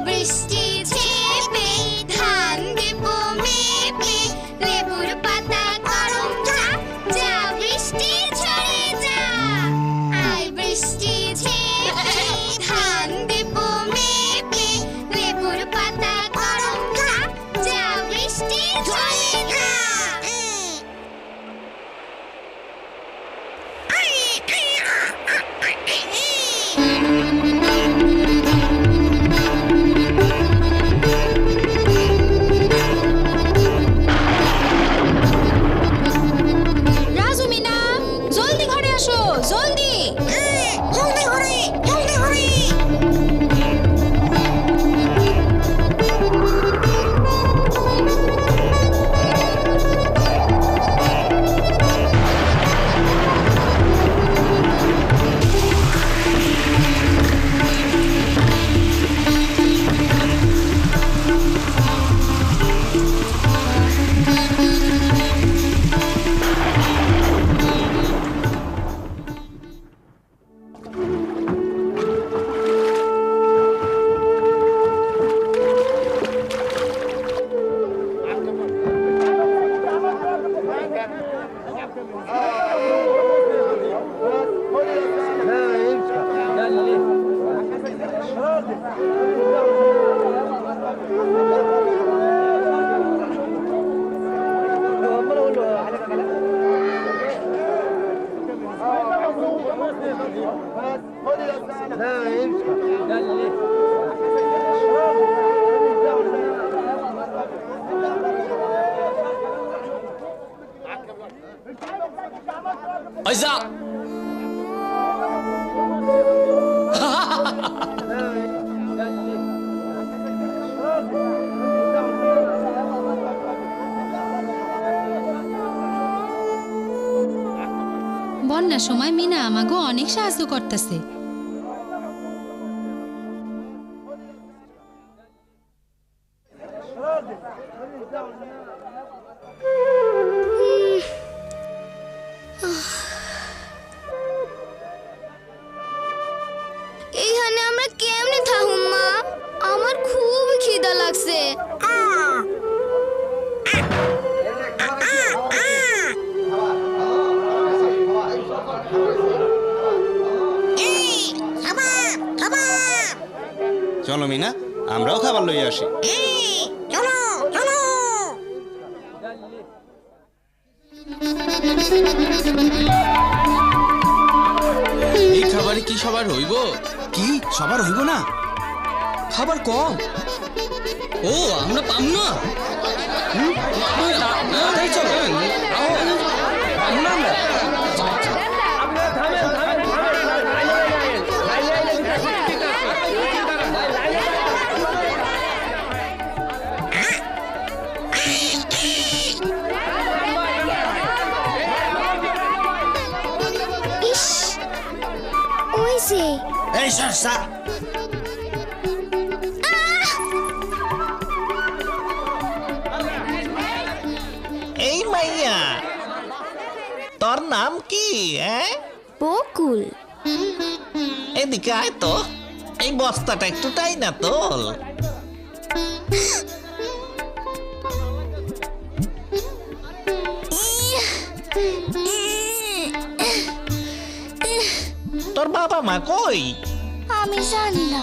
বৃষ্টি ঝেপে ধান দেব মেপে লেবুর পাতা গরম যা যা বৃষ্টি ঝরে যা আয় বৃষ্টি ঝেপে ধান দেব মেপে লেবুর পাতা গরম যা যা বৃষ্টি ঝরে যা রাজু মিনা জলদি ঘরে আসো জলদি জলদি ঘরে জলদি ঘরে আইজা বন্যার সময় মিনা আমাকে অনেক সাহায্য করতেছে এইখানে আমরা কেমনে থাকুম মা আমার খুব খিদা লাগছে চলো মিনা আমরাও খাবার লইয়া আসি চলো চলো এই খাবারে কি সবার হইব? কি সবার হইব না? খাবার কম। ও আমরা পাম না। তাই চলো পাম না আমরা। ইস ওই যে এই সরসা এই মাইয়া তোর নাম কি বকুল এদিকে আয় তো এই বস্তাটা একটু তাই না তোল তোর বাবা মা কই আমি জানি না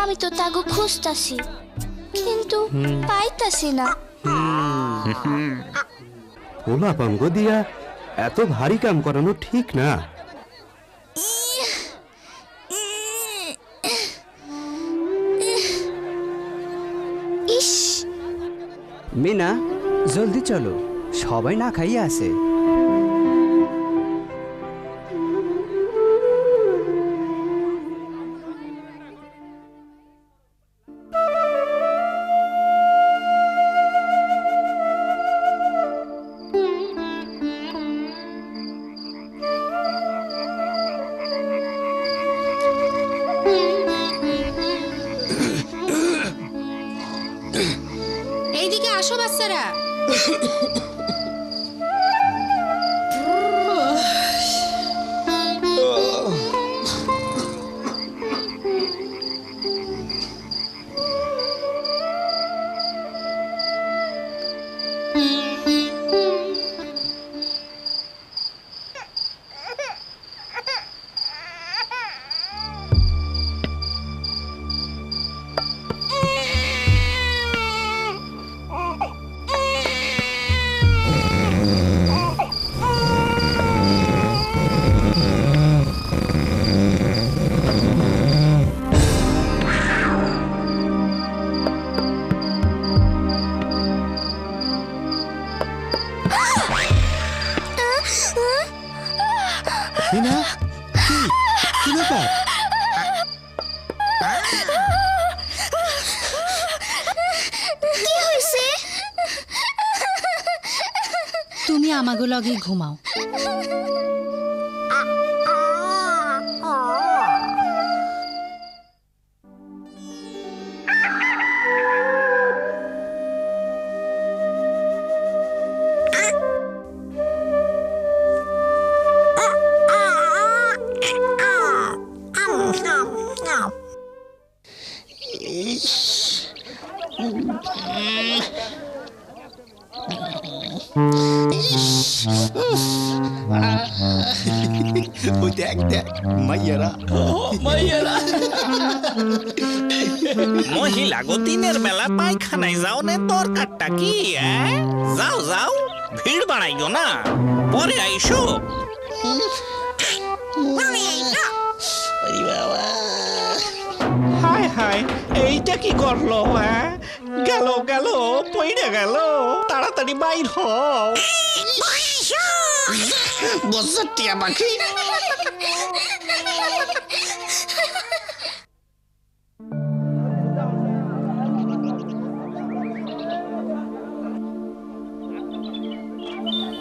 আমি তো তাগো খুঁজতাছি কিন্তু পাইতাছি না পোলা পাঙ্গ দিয়া এত ভারী কাম করানো ঠিক না। ইস মিনা জলদি চলো সবাই না খাইয়ে আছে এইদিকে আসো বাচ্চারা আমাগো লগে ঘুমাও। ওই দেখ দেখ মাইয়ারা মহিলা গো দিনের বেলা পায়খানায় যাও না, দরকারটা কি? যাও যাও, ভিড় বাড়াইও না, পরে আইসো। হায় হায়, এইটা কি করলো? গেল গেল, পইড়ে গেল, তাড়াতাড়ি বাইর হও। বসে টিয়া পাখি।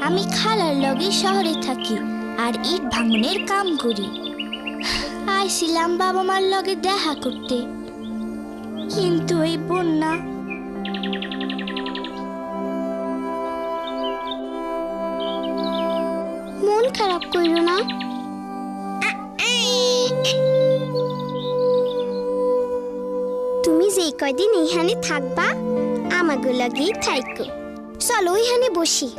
আমি খালার লগে শহরে থাকি আর ইট ভাঙনের কাম করি। আইছিলাম বাবা মার লগে দেখা করতে, কিন্তু এই বন্যা মন খারাপ কইরো না। তুমি যে কয়দিন এইখানে থাকবা আমাগো লাগেই থাইকো। চলো ওইখানে বসি।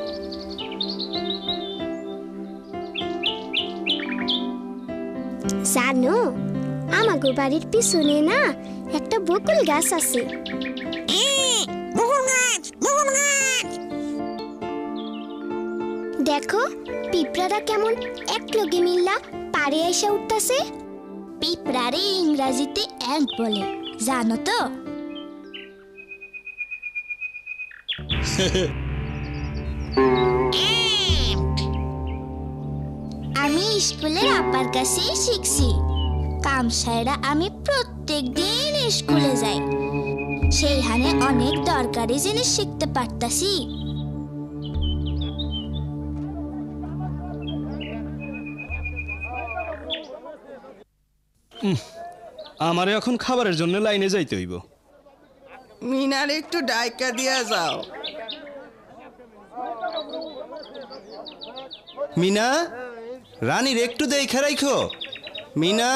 জানো আমাগো বাড়ির পিছনে না একটা বকুল গাছ আছে। দেখো পিঁপড়ারা কেমন একলগে মিল্লা পাড়ে এসে উঠতাছে। পিঁপড়ারে ইংরেজিতে অ্যান্ট বলে, জানো তো? আমি স্কুলের আপার কাছেই শিখছি। কামসায়রা আমি প্রত্যেক দিন স্কুলে যাই, সেইখানে অনেক দরকারি জিনিস শিখতে পারতাছি। আমারে এখন খাবারের জন্য লাইনে যাইতে হইব। মিনার একটু ডাইকা দিয়া যাও। মিনা, রানীর একটু দেখে রাখো। মিনা,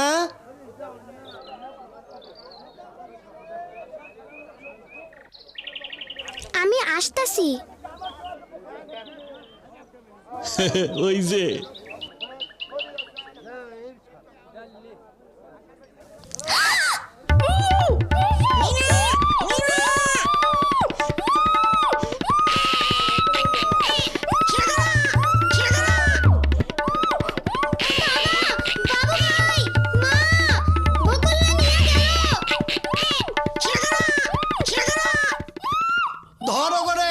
আমি আসতাছি। ওই যে ধরো করে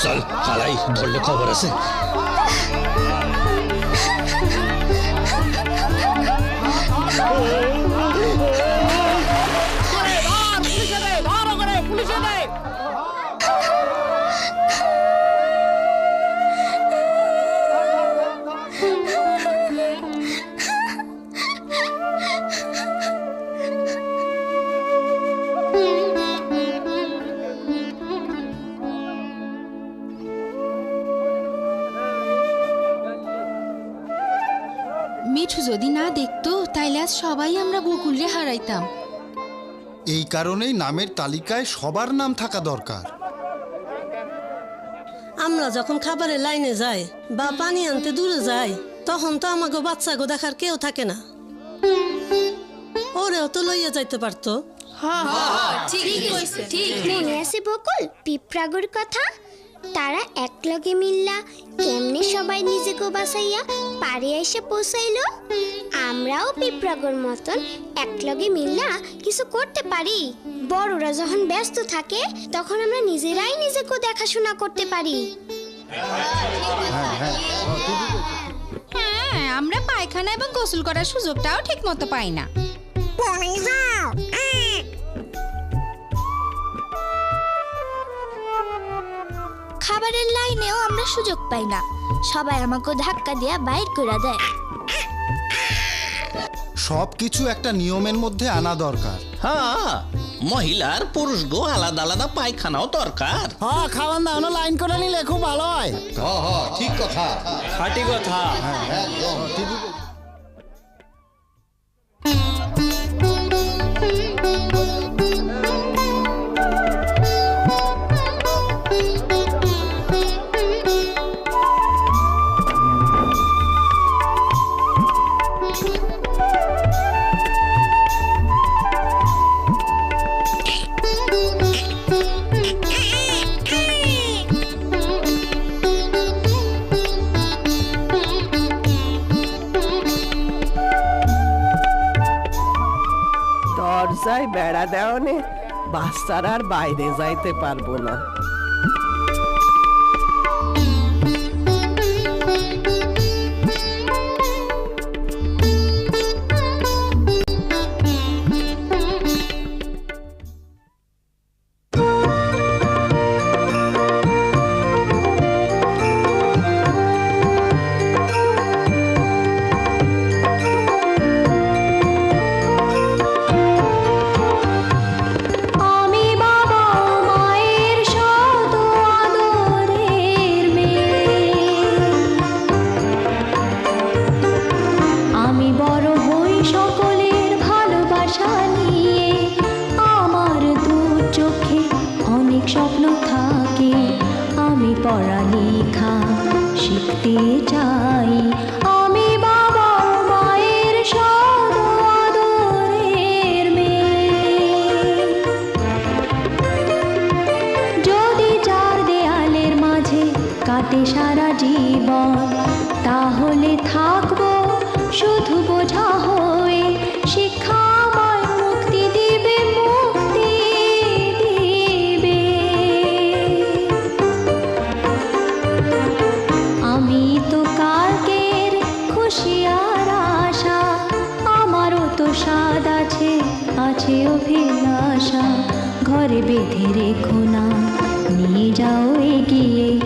চল হালাই, ধরলে খবর আছে। মিঠু যদি না দেখতো তাইলে আজ সবাই আমরা বকুলরে হারাইতাম। এই কারণেই নামের তালিকায় সবার নাম থাকা দরকার। আমরা যখন খাবারের লাইনে যাই বা পানি আনতে দূরে যাই, তখন তো আমাকে বাচ্চাগো দেখার কেউ থাকে না। ওরেও তো লইয়া যাইতে পারতো। মনে আছে বকুল পিঁপড়াগুর কথা? তারা একলগে মিল্লা কেমনে সবাই নিজেকে বাঁচাইয়া পাড়ে এসে পৌঁছাইলো। আমরাও পিঁপড়াগুর মতন একলগে মিল্লা কিছু করতে পারি। বড়রা যখন ব্যস্ত থাকে তখন আমরা নিজেরাই নিজেকে দেখাশোনা করতে পারি। আমরা পায়খানা এবং গোসল করার সুযোগটাও ঠিক মতো পাই না। খাবারের লাইনেও আমরা সুযোগ পাই না, সবাই আমাকে ধাক্কা দিয়া বাইর করে দেয়। সব কিছু একটা নিয়মের মধ্যে আনা দরকার। হ্যাঁ, মহিলার পুরুষ গো আলাদা আলাদা পায়খানাও দরকার। হ্যাঁ, খাওয়ান দাওয়ানো লাইন করে নিলে খুব ভালো হয়। ঠিক কথা। খাঁটি কথা। একদম ঠিকই বল- দরজায় বেড়া দেওয়ানে বাচ্চারা আর বাইরে যাইতে পারবো না। স্বপ্ন থাকে, আমি পড়ালেখা শিখতে চাই। আমি বাবা মায়ের সদ আদরের মেয়ে। যদি চার দেয়ালের মাঝে কাটে সারা জীবন, তাহলে থাকবো শুধু বোঝা হয়ে। শিক্ষা আমায় মুক্তি দিবে, মুক্তি দিবে। আমি তো কালকের খুশি আর আশা, আমারও তো স্বাদ আছে, আছে অভিলাষা। ঘরে বেঁধে রেখো না, নিয়ে যাও এগিয়ে